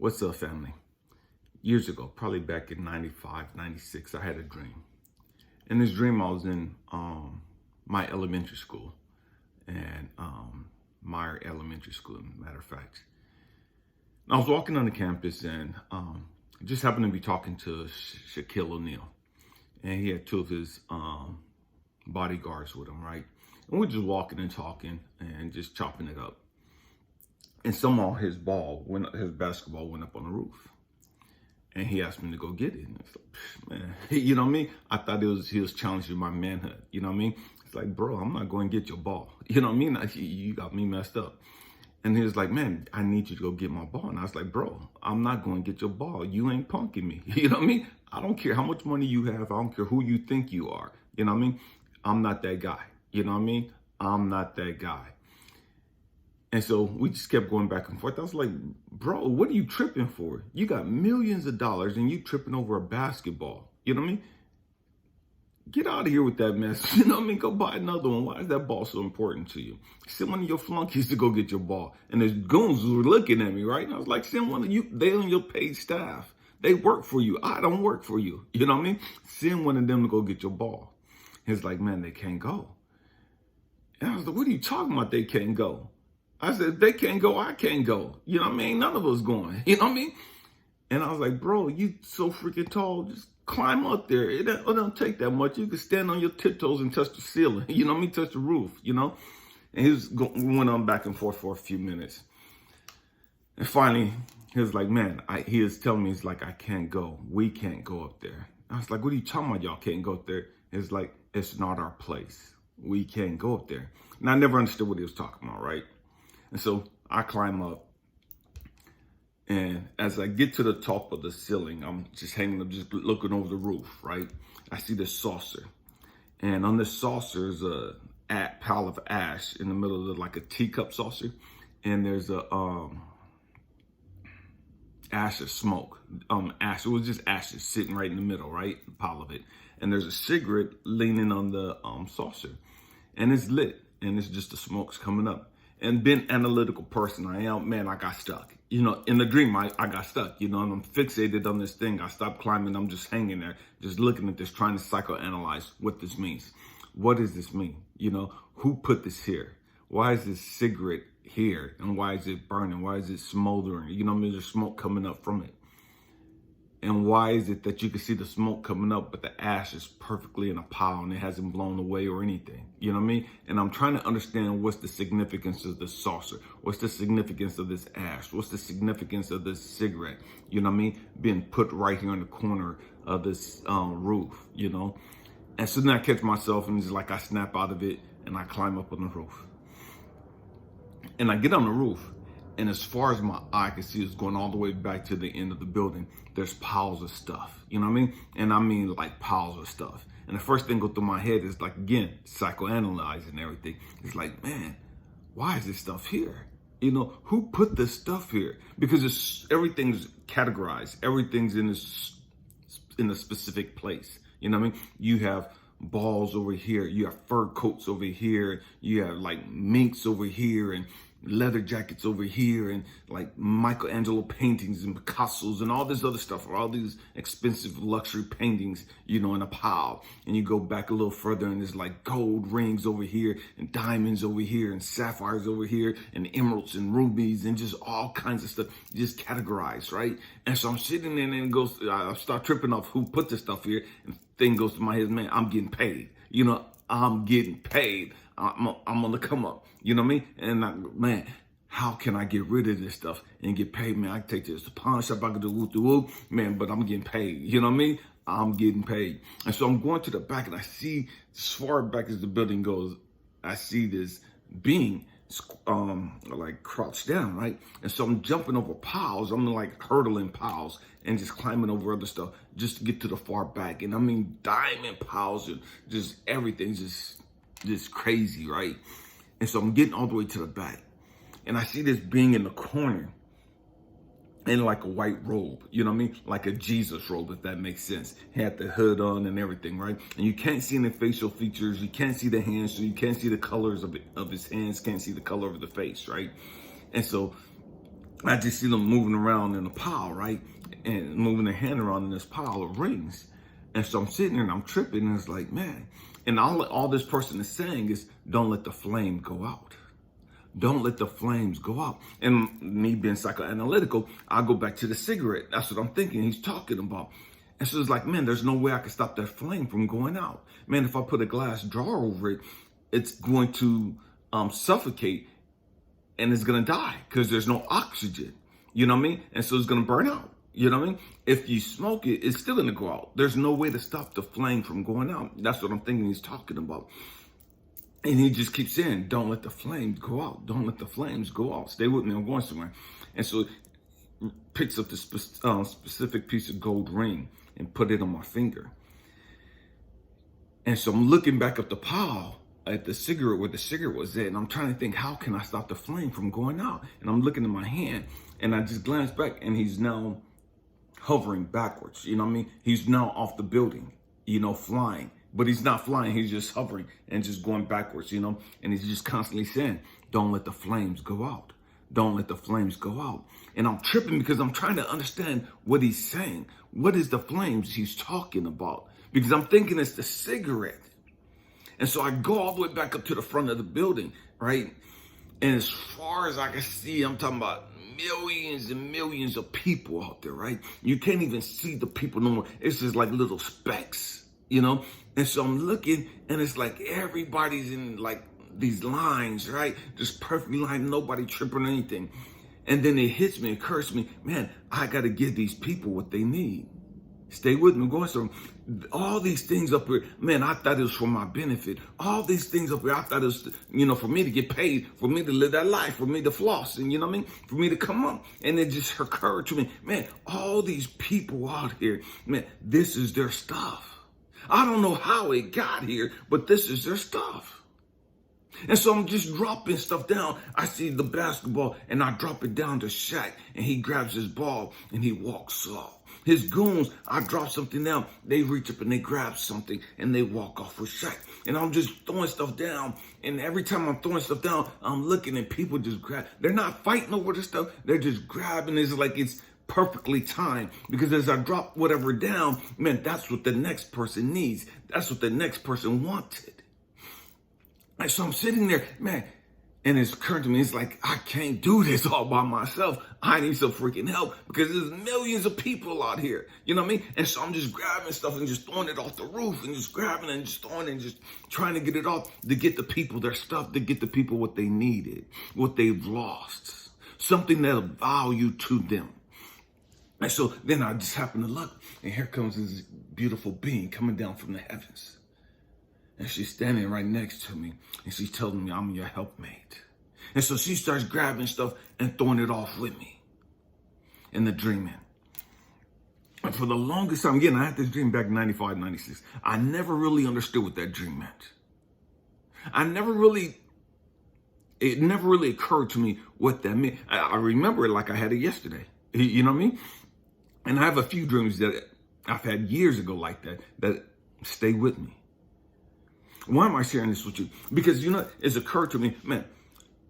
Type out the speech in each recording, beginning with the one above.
What's up, family? Years ago, probably back in 95, 96, I had a dream. In this dream, I was in my elementary school, and Meyer Elementary School, matter of fact. And I was walking on the campus and just happened to be talking to Shaquille O'Neal. And he had two of his bodyguards with him, right? And we're just walking and talking and just chopping it up. And somehow his basketball went up on the roof. And he asked me to go get it. And it's like, man, you know what I mean? I thought he was challenging my manhood. You know what I mean? It's like, bro, I'm not going to get your ball. You know what I mean? You got me messed up. And he was like, man, I need you to go get my ball. And I was like, bro, I'm not going to get your ball. You ain't punking me. You know what I mean? I don't care how much money you have. I don't care who you think you are. You know what I mean? I'm not that guy. You know what I mean? I'm not that guy. And so we just kept going back and forth. I was like, bro, what are you tripping for? You got millions of dollars and you tripping over a basketball. You know what I mean? Get out of here with that mess. You know what I mean? Go buy another one. Why is that ball so important to you? Send one of your flunkies to go get your ball. And there's goons who were looking at me, right? And I was like, send one of you. They on your paid staff. They work for you. I don't work for you. You know what I mean? Send one of them to go get your ball. He's like, man, they can't go. And I was like, what are you talking about? They can't go. I said, if they can't go, I can't go. You know what I mean? None of us going. You know what I mean? And I was like, bro, you so freaking tall. Just climb up there. It don't take that much. You can stand on your tiptoes and touch the ceiling. You know what I mean? Touch the roof, you know? And we went on back and forth for a few minutes. And finally, he was like, man, he was telling me, he's like, I can't go. We can't go up there. I was like, what are you talking about? Y'all can't go up there. It's like, it's not our place. We can't go up there. And I never understood what he was talking about, right? And so I climb up, and as I get to the top of the ceiling, I'm just hanging up, just looking over the roof, right? I see this saucer, and on this saucer is a pile of ash in the middle of like a teacup saucer, and there's a ash of smoke, ash. It was just ashes sitting right in the middle, right, a pile of it, and there's a cigarette leaning on the saucer, and it's lit, and it's just the smoke's coming up. And being analytical person I am, man, I got stuck. You know, in the dream, I got stuck, you know, and I'm fixated on this thing. I stopped climbing. I'm just hanging there, just looking at this, trying to psychoanalyze what this means. What does this mean? You know, who put this here? Why is this cigarette here? And why is it burning? Why is it smoldering? You know, there's smoke coming up from it. And why is it that you can see the smoke coming up, but the ash is perfectly in a pile and it hasn't blown away or anything? You know what I mean? And I'm trying to understand what's the significance of this saucer. What's the significance of this ash? What's the significance of this cigarette? You know what I mean? Being put right here in the corner of this roof, you know? And so then I catch myself and it's like I snap out of it and I climb up on the roof. And I get on the roof. And as far as my eye can see, it's going all the way back to the end of the building. There's piles of stuff, you know what I mean? And I mean like piles of stuff. And the first thing go through my head is like, again, psychoanalyzing everything. It's like, man, why is this stuff here? You know, who put this stuff here? Because everything's categorized. Everything's in a specific place. You know what I mean? You have balls over here. You have fur coats over here. You have like minks over here and leather jackets over here and like Michelangelo paintings and Picasso's and all this other stuff, all these expensive luxury paintings, you know, in a pile. And you go back a little further and there's like gold rings over here and diamonds over here and sapphires over here and emeralds and rubies and just all kinds of stuff just categorized, right? And so I'm sitting there and it goes, I start tripping off who put this stuff here, and thing goes to my head, man, I'm getting paid. You know, I'm getting paid. I'm on the come up. You know what I mean? And man, how can I get rid of this stuff and get paid? Man, I can take this to pawn shop. I can do whoop, man, but I'm getting paid. You know what I mean? I'm getting paid. And so I'm going to the back and I see, as far back as the building goes, I see this being like crouched down, right? And so I'm jumping over piles. I'm like hurdling piles and just climbing over other stuff just to get to the far back. And I mean, diamond piles and just everything just crazy, right? And so I'm getting all the way to the back. And I see this being in the corner in like a white robe, you know what I mean? Like a Jesus robe, if that makes sense. He had the hood on and everything, right? And you can't see any facial features. You can't see the hands, so you can't see the colors of his hands, can't see the color of the face, right? And so I just see them moving around in a pile, right? And moving their hand around in this pile of rings. And so I'm sitting there and I'm tripping, and it's like, man. And all this person is saying is, don't let the flame go out. Don't let the flames go out. And me being psychoanalytical, I go back to the cigarette. That's what I'm thinking he's talking about. And so it's like, man, there's no way I can stop that flame from going out. Man, if I put a glass jar over it, it's going to suffocate and it's going to die because there's no oxygen. You know what I mean? And so it's going to burn out. You know what I mean? If you smoke it, it's still going to go out. There's no way to stop the flame from going out. That's what I'm thinking he's talking about. And he just keeps saying, don't let the flames go out. Don't let the flames go out. Stay with me. I'm going somewhere. And so he picks up the specific piece of gold ring and put it on my finger. And so I'm looking back up the pile at the cigarette where the cigarette was at. And I'm trying to think, how can I stop the flame from going out? And I'm looking at my hand and I just glance back and he's now hovering backwards. You know what I mean? He's now off the building, flying. But he's not flying, he's just hovering and just going backwards, and he's just constantly saying, don't let the flames go out. Don't let the flames go out. And I'm tripping because I'm trying to understand what he's saying. What is the flames he's talking about? Because I'm thinking it's the cigarette. And so I go all the way back up to the front of the building, right? And as far as I can see, I'm talking about millions and millions of people out there, right? You can't even see the people no more. It's just like little specks. And so I'm looking and it's like everybody's in like these lines, right? Just perfectly lined, nobody tripping or anything. And then it hits me, it occurs to me, man, I got to give these people what they need. Stay with me, I'm going so all these things up here, man, I thought it was for my benefit. All these things up here, I thought it was, for me to get paid, for me to live that life, for me to floss, and for me to come up. And it just occurred to me, man, all these people out here, man, this is their stuff. I don't know how it got here, but this is their stuff. And so I'm just dropping stuff down. I see the basketball and I drop it down to Shaq and he grabs his ball and he walks off. His goons, I drop something down. They reach up and they grab something and they walk off with Shaq. And I'm just throwing stuff down. And every time I'm throwing stuff down, I'm looking and people just grab. They're not fighting over the stuff. They're just grabbing. It's like it's perfectly timed, because as I drop whatever down, man, that's what the next person needs. That's what the next person wanted. And so I'm sitting there, man, and it's occurring to me, it's like, I can't do this all by myself. I need some freaking help because there's millions of people out here. You know what I mean? And so I'm just grabbing stuff and just throwing it off the roof and just grabbing it and just throwing it and just trying to get it off to get the people their stuff, to get the people what they needed, what they've lost, something that of value to them. And so then I just happen to look, and here comes this beautiful being coming down from the heavens. And she's standing right next to me, and she's telling me I'm your helpmate. And so she starts grabbing stuff and throwing it off with me in the dreaming. And for the longest time, again, I had this dream back in 95, 96. I never really understood what that dream meant. It never really occurred to me what that meant. I remember it like I had it yesterday. You know what I mean? And I have a few dreams that I've had years ago like that stay with me. Why am I sharing this with you? Because, it's occurred to me, man,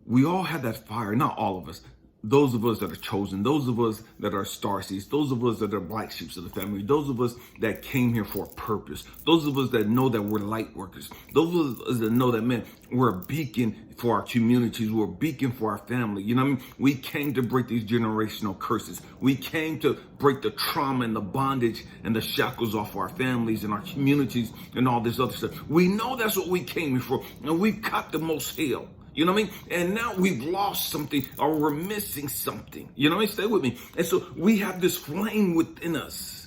we all have that fire, not all of us. Those of us that are chosen, those of us that are starseeds, those of us that are black sheep of the family, those of us that came here for a purpose, those of us that know that we're light workers, those of us that know that, man, we're a beacon for our communities, we're a beacon for our family. You know what I mean? We came to break these generational curses. We came to break the trauma and the bondage and the shackles off our families and our communities and all this other stuff. We know that's what we came here for, and we've caught the most hell. You know what I mean? And now we've lost something or we're missing something. You know what I mean? Stay with me. And so we have this flame within us.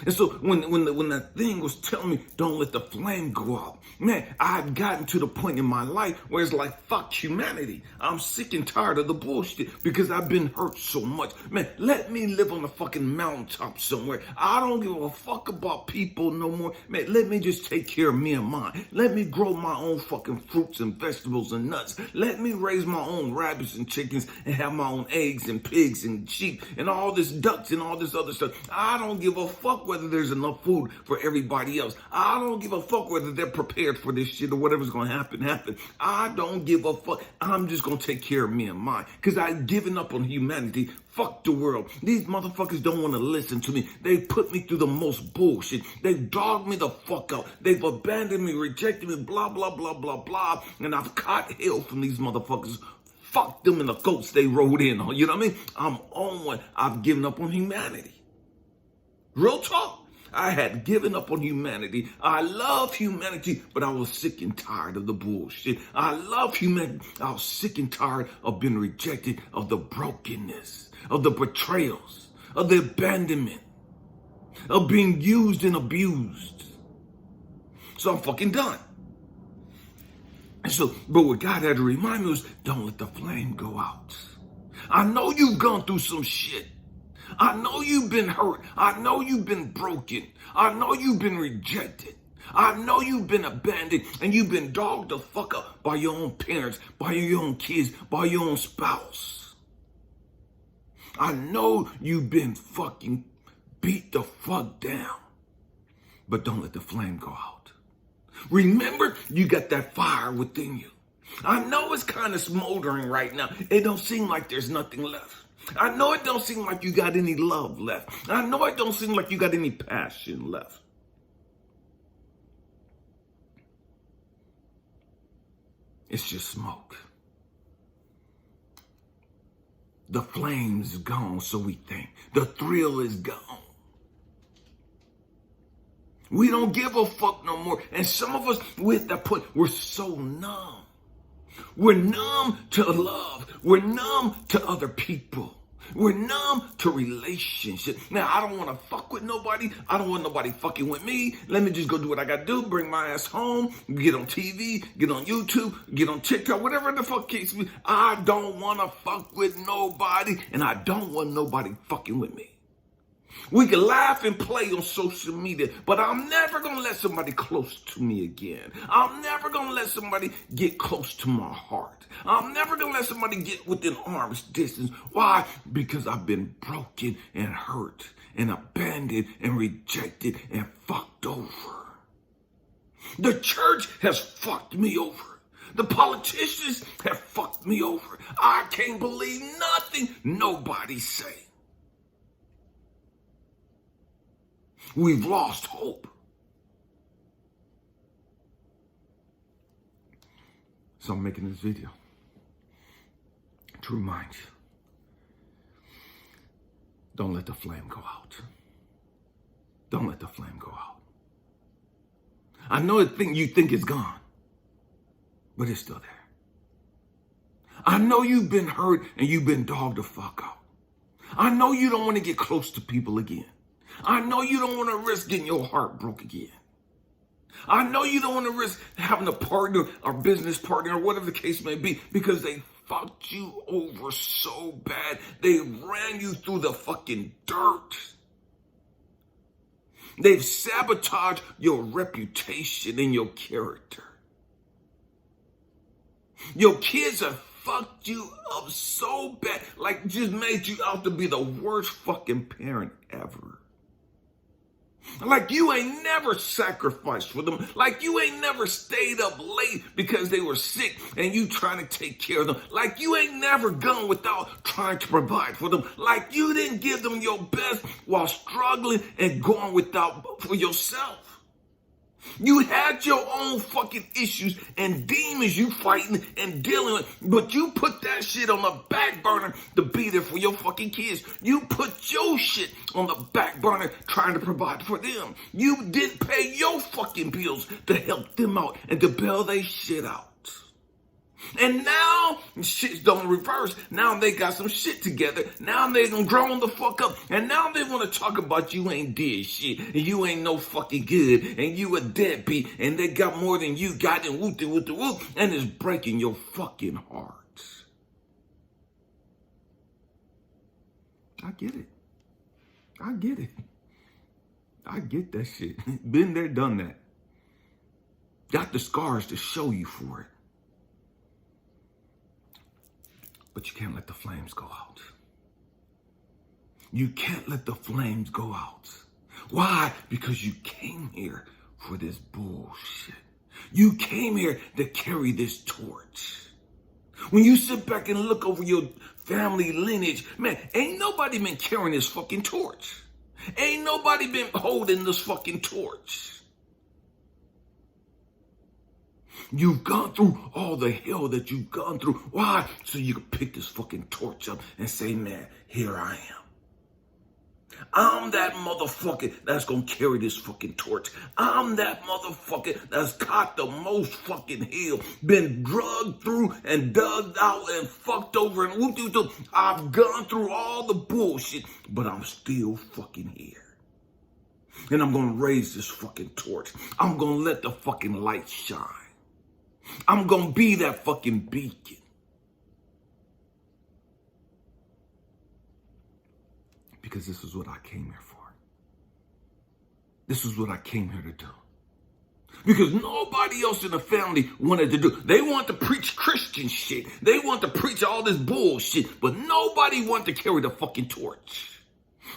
And so when that thing was telling me, don't let the flame go out, man, I've gotten to the point in my life where it's like, fuck humanity. I'm sick and tired of the bullshit because I've been hurt so much. Man, let me live on a fucking mountaintop somewhere. I don't give a fuck about people no more. Man, let me just take care of me and mine. Let me grow my own fucking fruits and vegetables and nuts. Let me raise my own rabbits and chickens and have my own eggs and pigs and sheep and all this ducks and all this other stuff. I don't give a fuck whether there's enough food for everybody else. I don't give a fuck whether they're prepared for this shit or whatever's going to happen. I don't give a fuck. I'm just going to take care of me and mine because I've given up on humanity. Fuck the world. These motherfuckers don't want to listen to me. They put me through the most bullshit. They've dogged me the fuck out. They've abandoned me, rejected me, blah, blah, blah, blah, blah. And I've caught hell from these motherfuckers. Fuck them and the goats they rode in on. You know what I mean? I'm on one. I've given up on humanity. Real talk. I had given up on humanity. I love humanity, but I was sick and tired of the bullshit. I love humanity. I was sick and tired of being rejected, of the brokenness, of the betrayals, of the abandonment, of being used and abused. So I'm fucking done. And so, but what God had to remind me was, don't let the flame go out. I know you've gone through some shit. I know you've been hurt. I know you've been broken. I know you've been rejected. I know you've been abandoned and you've been dogged the fuck up by your own parents, by your own kids, by your own spouse. I know you've been fucking beat the fuck down. But don't let the flame go out. Remember, you got that fire within you. I know it's kind of smoldering right now. It don't seem like there's nothing left. I know it don't seem like you got any love left. I know it don't seem like you got any passion left. It's just smoke. The flame's gone, so we think. The thrill is gone. We don't give a fuck no more. And some of us, we're at that point, we're so numb. We're numb to love. We're numb to other people. We're numb to relationships. Now, I don't want to fuck with nobody. I don't want nobody fucking with me. Let me just go do what I got to do. Bring my ass home. Get on TV. Get on YouTube. Get on TikTok. Whatever the fuck case me. I don't want to fuck with nobody. And I don't want nobody fucking with me. We can laugh and play on social media, but I'm never going to let somebody close to me again. I'm never going to let somebody get close to my heart. I'm never going to let somebody get within arm's distance. Why? Because I've been broken and hurt and abandoned and rejected and fucked over. The church has fucked me over. The politicians have fucked me over. I can't believe nothing nobody say. We've lost hope. So I'm making this video to remind you, don't let the flame go out. Don't let the flame go out. I know you think it's gone, but it's still there. I know you've been hurt and you've been dogged the fuck out. I know you don't want to get close to people again. I know you don't want to risk getting your heart broke again. I know you don't want to risk having a partner or business partner or whatever the case may be because they fucked you over so bad. They ran you through the fucking dirt. They've sabotaged your reputation and your character. Your kids have fucked you up so bad, like just made you out to be the worst fucking parent ever. Like you ain't never sacrificed for them. Like you ain't never stayed up late because they were sick and you trying to take care of them. Like you ain't never gone without trying to provide for them. Like you didn't give them your best while struggling and going without for yourself. You had your own fucking issues and demons you fighting and dealing with, but you put that shit on the back burner to be there for your fucking kids. You put your shit on the back burner trying to provide for them. You didn't pay your fucking bills to help them out and to bail they shit out. And now shit's done reverse. Now they got some shit together. Now they done grown the fuck up. And now they want to talk about you ain't did shit. And you ain't no fucking good. And you a deadbeat. And they got more than you got and whoop-de-whoop-de-whoop. And it's breaking your fucking heart. I get it. I get it. I get that shit. Been there, done that. Got the scars to show you for it. But you can't let the flames go out. You can't let the flames go out. Why? Because you came here for this bullshit. You came here to carry this torch. When you sit back and look over your family lineage, man, ain't nobody been carrying this fucking torch. Ain't nobody been holding this fucking torch. You've gone through all the hell that you've gone through. Why? So you can pick this fucking torch up and say, man, here I am. I'm that motherfucker that's gonna carry this fucking torch. I'm that motherfucker that's got the most fucking hell, been drugged through and dug out and fucked over and whoop-de-whoop. I've gone through all the bullshit, but I'm still fucking here. And I'm gonna raise this fucking torch. I'm gonna let the fucking light shine. I'm gonna be that fucking beacon. Because this is what I came here for. This is what I came here to do. Because nobody else in the family wanted to do. They want to preach Christian shit. They want to preach all this bullshit. But nobody wanted to carry the fucking torch.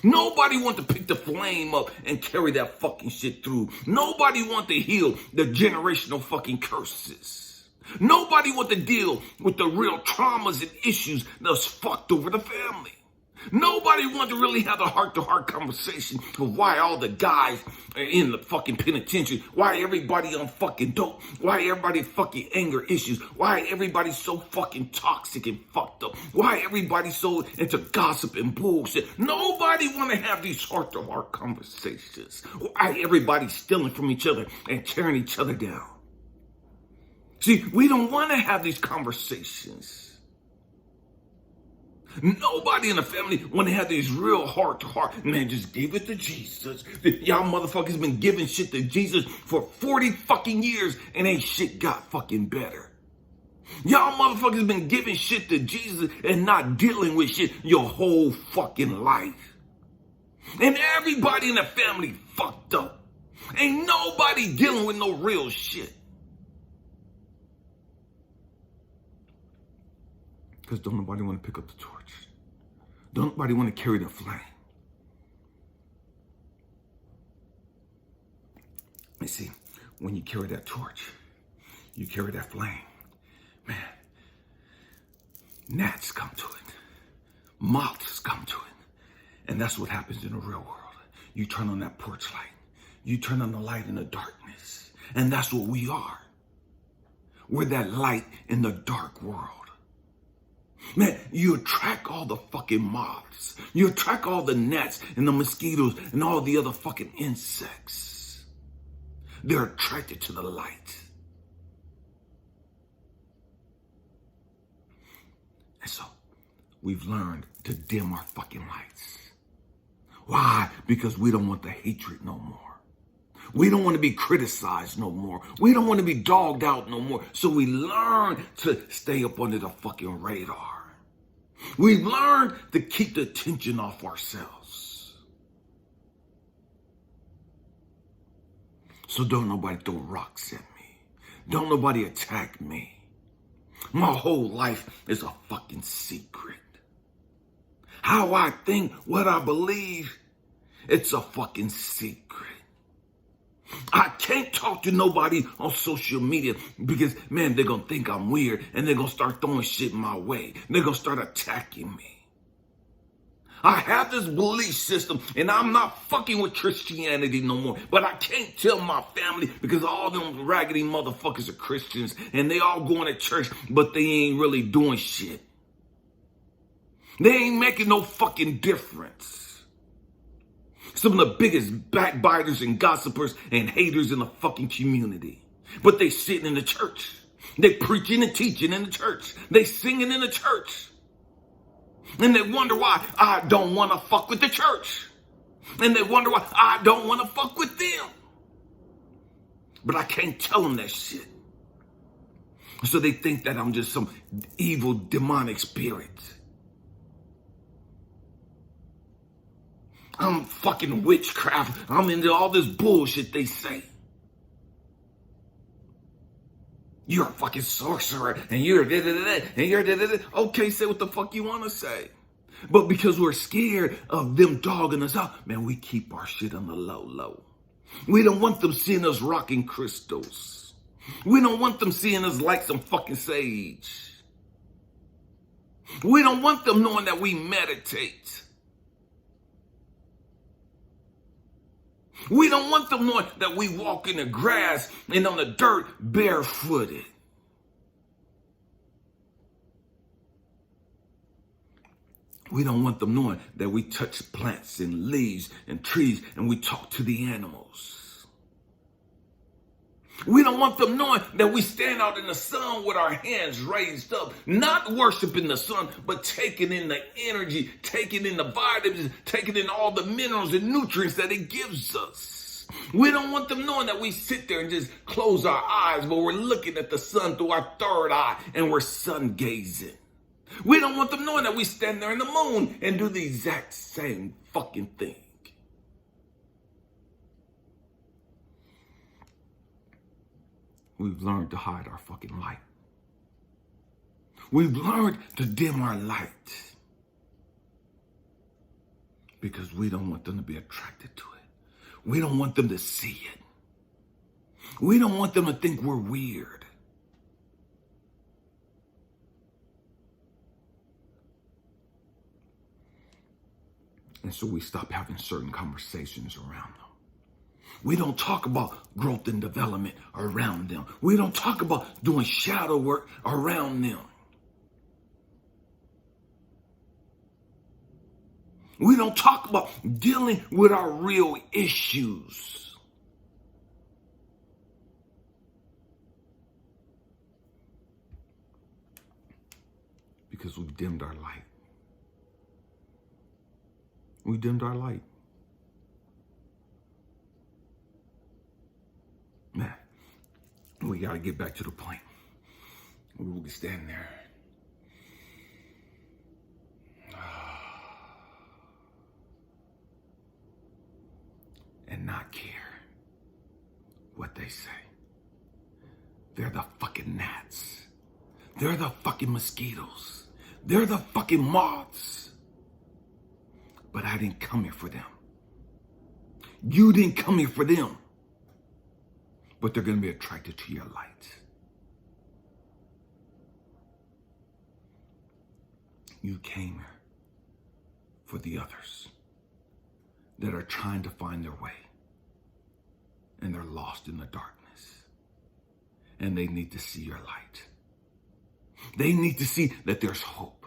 Nobody wanted to pick the flame up and carry that fucking shit through. Nobody wanted to heal the generational fucking curses. Nobody wanted to deal with the real traumas and issues that's fucked over the family. Nobody wanted to really have a heart-to-heart conversation of why all the guys are in the fucking penitentiary, why everybody on fucking dope, why everybody fucking anger issues, why everybody's so fucking toxic and fucked up, why everybody's so into gossip and bullshit. Nobody want to have these heart-to-heart conversations. Why everybody's stealing from each other and tearing each other down. See, we don't want to have these conversations. Nobody in the family want to have these real heart-to-heart. Man, just give it to Jesus. Y'all motherfuckers been giving shit to Jesus for 40 fucking years and ain't shit got fucking better. Y'all motherfuckers been giving shit to Jesus and not dealing with shit your whole fucking life. And everybody in the family fucked up. Ain't nobody dealing with no real shit. Because don't nobody want to pick up the torch. Don't nobody want to carry the flame. You see, when you carry that torch, you carry that flame, man, gnats come to it. Moths come to it. And that's what happens in the real world. You turn on that porch light. You turn on the light in the darkness. And that's what we are. We're that light in the dark world. Man, you attract all the fucking moths. You attract all the gnats and the mosquitoes and all the other fucking insects. They're attracted to the light. And so, we've learned to dim our fucking lights. Why? Because we don't want the hatred no more. We don't want to be criticized no more. We don't want to be dogged out no more. So we learn to stay up under the fucking radar. We've learned to keep the attention off ourselves. So don't nobody throw rocks at me. Don't nobody attack me. My whole life is a fucking secret. How I think, what I believe, it's a fucking secret. I can't talk to nobody on social media because, man, they're going to think I'm weird and they're going to start throwing shit my way. They're going to start attacking me. I have this belief system and I'm not fucking with Christianity no more, but I can't tell my family because all them raggedy motherfuckers are Christians and they all going to church, but they ain't really doing shit. They ain't making no fucking difference. Some of the biggest backbiters and gossipers and haters in the fucking community. But they sitting in the church. They preaching and teaching in the church. They singing in the church. And they wonder why I don't want to fuck with the church. And they wonder why I don't want to fuck with them. But I can't tell them that shit. So they think that I'm just some evil demonic spirit. I'm fucking witchcraft. I'm into all this bullshit they say. You're a fucking sorcerer, and you're da-da-da-da, and you're da-da-da. Okay, say what the fuck you want to say. But because we're scared of them dogging us out, man, we keep our shit on the low. We don't want them seeing us rocking crystals. We don't want them seeing us like some fucking sage. We don't want them knowing that we meditate. We don't want them knowing that we walk in the grass and on the dirt barefooted. We don't want them knowing that we touch plants and leaves and trees and we talk to the animals. We don't want them knowing that we stand out in the sun with our hands raised up, not worshiping the sun, but taking in the energy, taking in the vitamins, taking in all the minerals and nutrients that it gives us. We don't want them knowing that we sit there and just close our eyes, but we're looking at the sun through our third eye and we're sun gazing. We don't want them knowing that we stand there in the moon and do the exact same fucking thing. We've learned to hide our fucking light. We've learned to dim our light because we don't want them to be attracted to it. We don't want them to see it. We don't want them to think we're weird. And so we stop having certain conversations around them. We don't talk about growth and development around them. We don't talk about doing shadow work around them. We don't talk about dealing with our real issues. Because we've dimmed our light. We dimmed our light. Man, we got to get back to the point where we can stand there and not care what they say. They're the fucking gnats. They're the fucking mosquitoes. They're the fucking moths. But I didn't come here for them. You didn't come here for them. But they're going to be attracted to your light. You came here for the others that are trying to find their way. And they're lost in the darkness. And they need to see your light. They need to see that there's hope.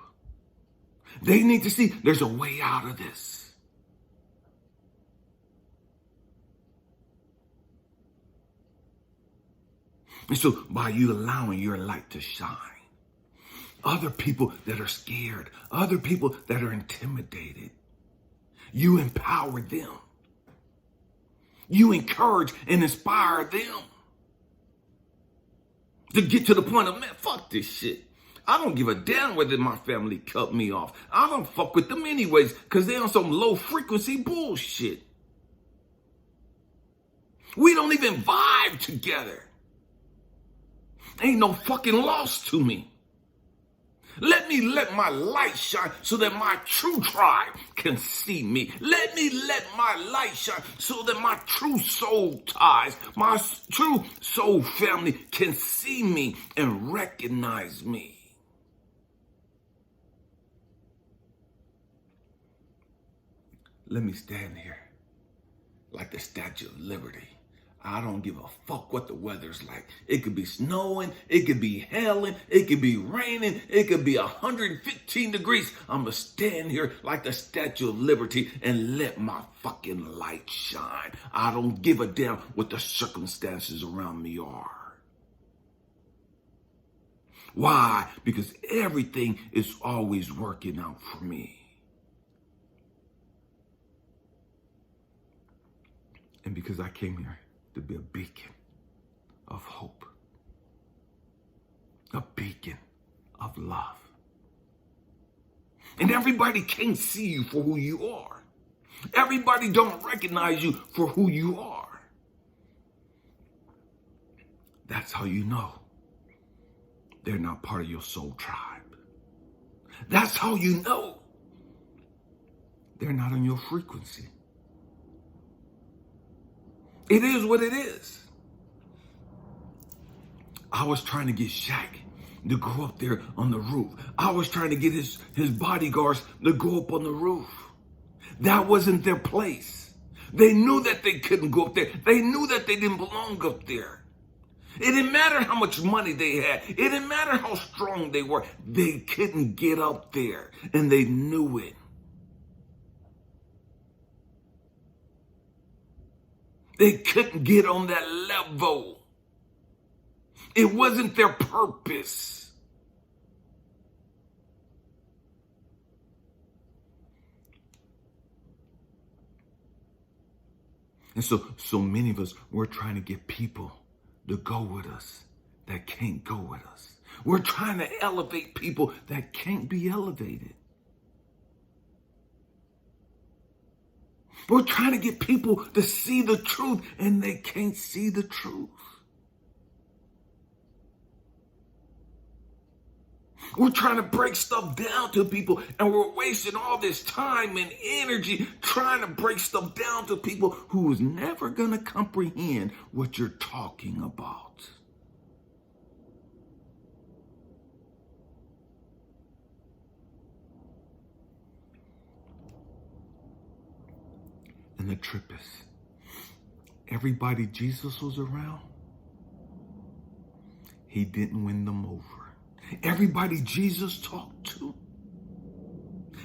They need to see there's a way out of this. And so by you allowing your light to shine, other people that are scared, other people that are intimidated, you empower them. You encourage and inspire them to get to the point of, man, fuck this shit. I don't give a damn whether my family cut me off. I don't fuck with them anyways because they're on some low frequency bullshit. We don't even vibe together. Ain't no fucking loss to me. Let me let my light shine so that my true tribe can see me. Let me let my light shine so that my true soul ties, my true soul family can see me and recognize me. Let me stand here like the Statue of Liberty. I don't give a fuck what the weather's like. It could be snowing, it could be hailing, it could be raining, it could be 115 degrees. I'm gonna stand here like the Statue of Liberty and let my fucking light shine. I don't give a damn what the circumstances around me are. Why? Because everything is always working out for me. And because I came here to be a beacon of hope, a beacon of love. And everybody can't see you for who you are. Everybody don't recognize you for who you are. That's how you know they're not part of your soul tribe. That's how you know They're not on your frequency. It is what it is. I was trying to get Shaq to go up there on the roof. I was trying to get his bodyguards to go up on the roof. That wasn't their place. They knew that they couldn't go up there. They knew that they didn't belong up there. It didn't matter how much money they had. It didn't matter how strong they were. They couldn't get up there, and they knew it. They couldn't get on that level. It wasn't their purpose. And so many of us, we're trying to get people to go with us that can't go with us. We're trying to elevate people that can't be elevated. We're trying to get people to see the truth, and they can't see the truth. We're trying to break stuff down to people, and we're wasting all this time and energy trying to break stuff down to people who is never going to comprehend what you're talking about. And the trip is, everybody Jesus was around, he didn't win them over. Everybody Jesus talked to,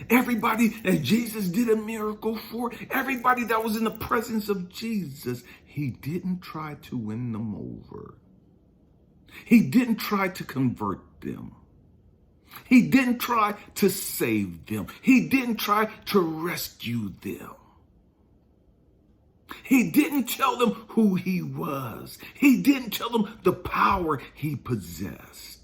everybody that Jesus did a miracle for, everybody that was in the presence of Jesus, he didn't try to win them over. He didn't try to convert them. He didn't try to save them. He didn't try to rescue them. He didn't tell them who he was. He didn't tell them the power he possessed.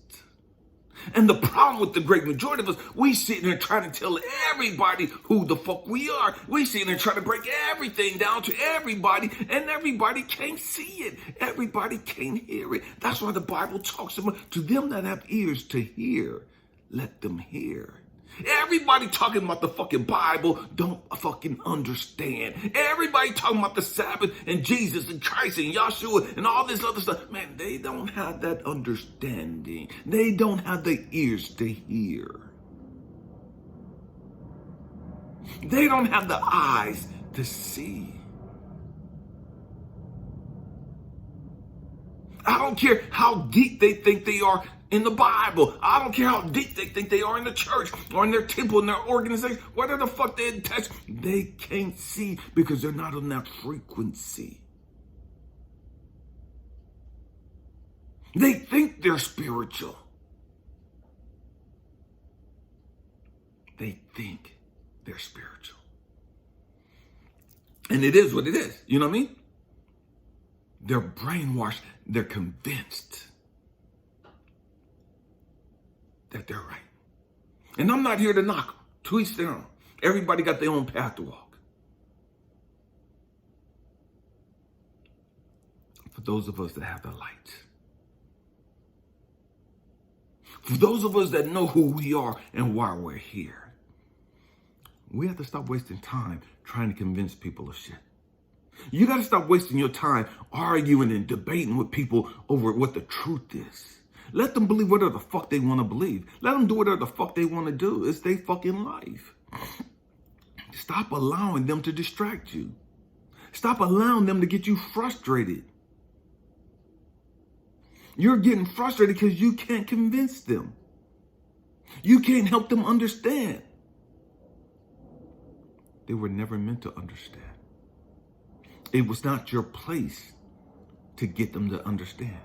And the problem with the great majority of us, we sitting there trying to tell everybody who the fuck we are. We sitting there trying to break everything down to everybody, and everybody can't see it. Everybody can't hear it. That's why the Bible talks about, to them that have ears to hear, let them hear. Everybody talking about the fucking Bible don't fucking understand. Everybody talking about the Sabbath and Jesus and Christ and Yahshua and all this other stuff. Man, they don't have that understanding. They don't have the ears to hear. They don't have the eyes to see. I don't care how deep they think they are in the Bible. I don't care how deep they think they are in the church or in their temple, in their organization, whatever the fuck they attach. They can't see because they're not on that frequency. They think they're spiritual. They think they're spiritual. And it is what it is. You know what I mean? They're brainwashed. They're convinced that they're right. And I'm not here to knock them. To each their own. Everybody got their own path to walk. For those of us that have the light. For those of us that know who we are and why we're here. We have to stop wasting time trying to convince people of shit. You got to stop wasting your time arguing and debating with people over what the truth is. Let them believe whatever the fuck they want to believe. Let them do whatever the fuck they want to do. It's their fucking life. Stop allowing them to distract you. Stop allowing them to get you frustrated. You're getting frustrated because you can't convince them. You can't help them understand. They were never meant to understand. It was not your place to get them to understand.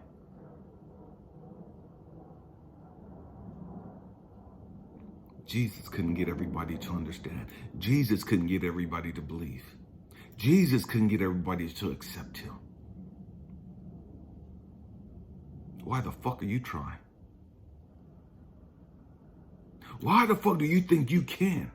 Jesus couldn't get everybody to understand. Jesus couldn't get everybody to believe. Jesus couldn't get everybody to accept him. Why the fuck are you trying? Why the fuck do you think you can?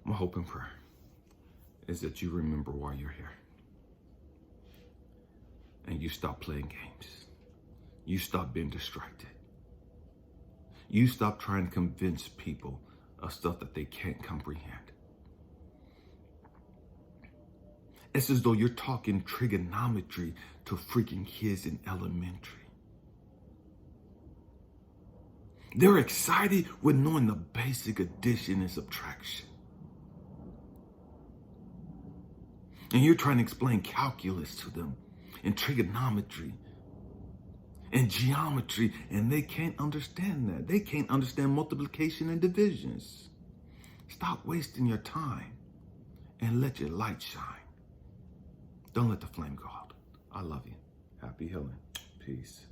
My hope and prayer is that you remember why you're here. And you you stop playing games. You stop being distracted. You stop trying to convince people of stuff that they can't comprehend. It's as though you're talking trigonometry to freaking kids in elementary. They're excited with knowing the basic addition and subtraction. And you're trying to explain calculus to them and trigonometry and geometry, and they can't understand that. They can't understand multiplication and divisions. Stop wasting your time and let your light shine. Don't let the flame go out. I love you. Happy healing. Peace.